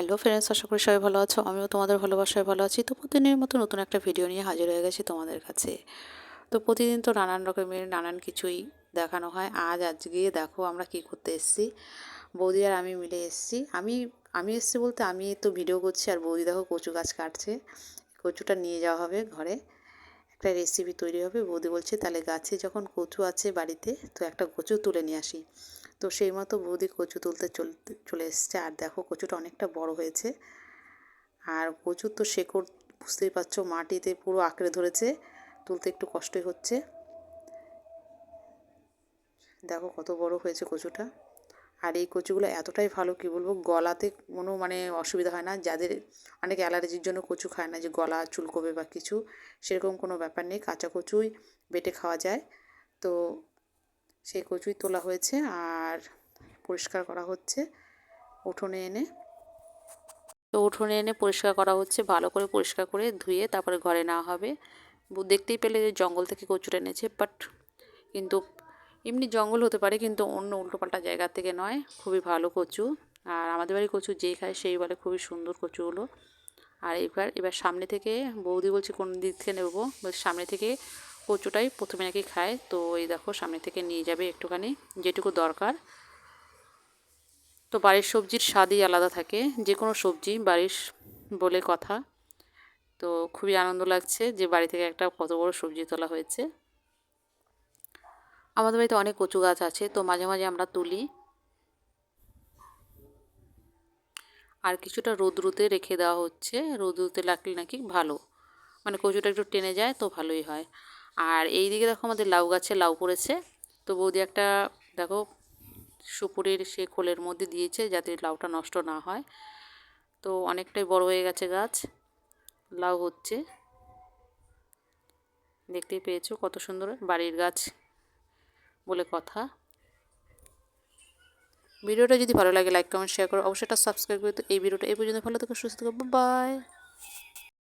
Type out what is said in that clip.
Hello friends, আশা করি সবাই ভালো আছো। আমিও তোমাদের ভালোবাসায় ভালো আছি। তো প্রতিদিনের মতো নতুন একটা ভিডিও নিয়ে হাজির হয়ে গেছি তোমাদের কাছে। তো প্রতিদিন তো নানান রকমের নানান কিছুই দেখানো হয়। আজকে দেখো আমরা কি করতে এসেছি। বৌদি আর আমি মিলে এসেছি। আমি এসেছি বলতে আমি তো ভিডিও করছি, আর বৌদি দেখো কচু গাছ কাটছে। কচুটা নিয়ে যাওয়া হবে ঘরে, একটা রেসিপি তৈরি হবে। বৌদি বলছে তাহলে গাছে যখন কচু আছে বাড়িতে, তো একটা কচু তুলে নিয়ে আসি। তো সেই মতো বৌদি কচু তুলতে চলে এসছে। আর দেখো কচুটা অনেকটা বড় হয়েছে। আর কচুর তো শেকড় বুঝতেই পারছো, মাটিতে পুরো আঁকড়ে ধরেছে, তুলতে একটু কষ্টই হচ্ছে। দেখো কত বড় হয়েছে কচুটা। আর এই কচুগুলো এতটাই ভালো, কি বলবো, গলাতে কোনো অসুবিধা হয় না। যাদের অনেকে অ্যালার্জির জন্য কচু খায় না, যে গলা চুলকোবে বা কিছু, সেরকম কোনো ব্যাপার নেই। কাঁচা কচুই বেটে খাওয়া যায়। তো সেই কচুই তোলা হয়েছে আর পরিষ্কার করা হচ্ছে উঠোনে এনে। তো উঠোনে এনে পরিষ্কার করা হচ্ছে, ভালো করে পরিষ্কার করে ধুয়ে তারপরে ঘরে নেওয়া হবে। দেখতেই পেলে যে জঙ্গল থেকে কচুটা এনেছে, কিন্তু এমনি জঙ্গল হতে পারে, কিন্তু অন্য উল্টোপাল্টা জায়গা থেকে নয়। খুবই ভালো কচু। আর আমাদের বাড়ির কচু যেই খায় সেই বলে খুবই সুন্দর কচুগুলো। আর এবার সামনে থেকে বৌদি বলছে কোন দিক থেকে নেবো, বলছে সামনে থেকে কচুটাই প্রথমে নাকি খায়। তো এই দেখো সামনে থেকে নিয়ে যাবে একটুখানি, যেটুকু দরকার। তো বাড়ির সবজির স্বাদই আলাদা থাকে, যে কোনো সবজি বাড়ির বলে কথা। তো খুবই আনন্দ লাগছে যে বাড়ি থেকে একটা কত বড় সবজি তোলা হয়েছে। আমাদের বাড়িতে অনেক কচু গাছ আছে, তো মাঝে মাঝে আমরা তুলি। আর কিছুটা রোদ্রুতে রেখে দেওয়া হচ্ছে, রোদ্রুতে রাখলে নাকি ভালো, কচুটা একটু টেনে যায়, তো ভালোই হয়। আর এই দিকে দেখো আমাদের লাউ গাছে লাউ পড়েছে। তো বৌদি একটা দেখো সুপুরির সে খোলের মধ্যে দিয়েছে যাতে লাউটা নষ্ট না হয়। তো অনেকটাই বড় হয়ে গেছে গাছ, লাউ হচ্ছে। দেখতেই পেয়েছো কত সুন্দর বাড়ির গাছ বলে কথা। ভিডিওটা যদি ভালো লাগে লাইক কমেন্ট শেয়ার করো, অবশ্যই এটা সাবস্ক্রাইব করে। তো এই ভিডিওটা এই পর্যন্ত, ভালো থেকো, সুস্থ থেকো, বাই।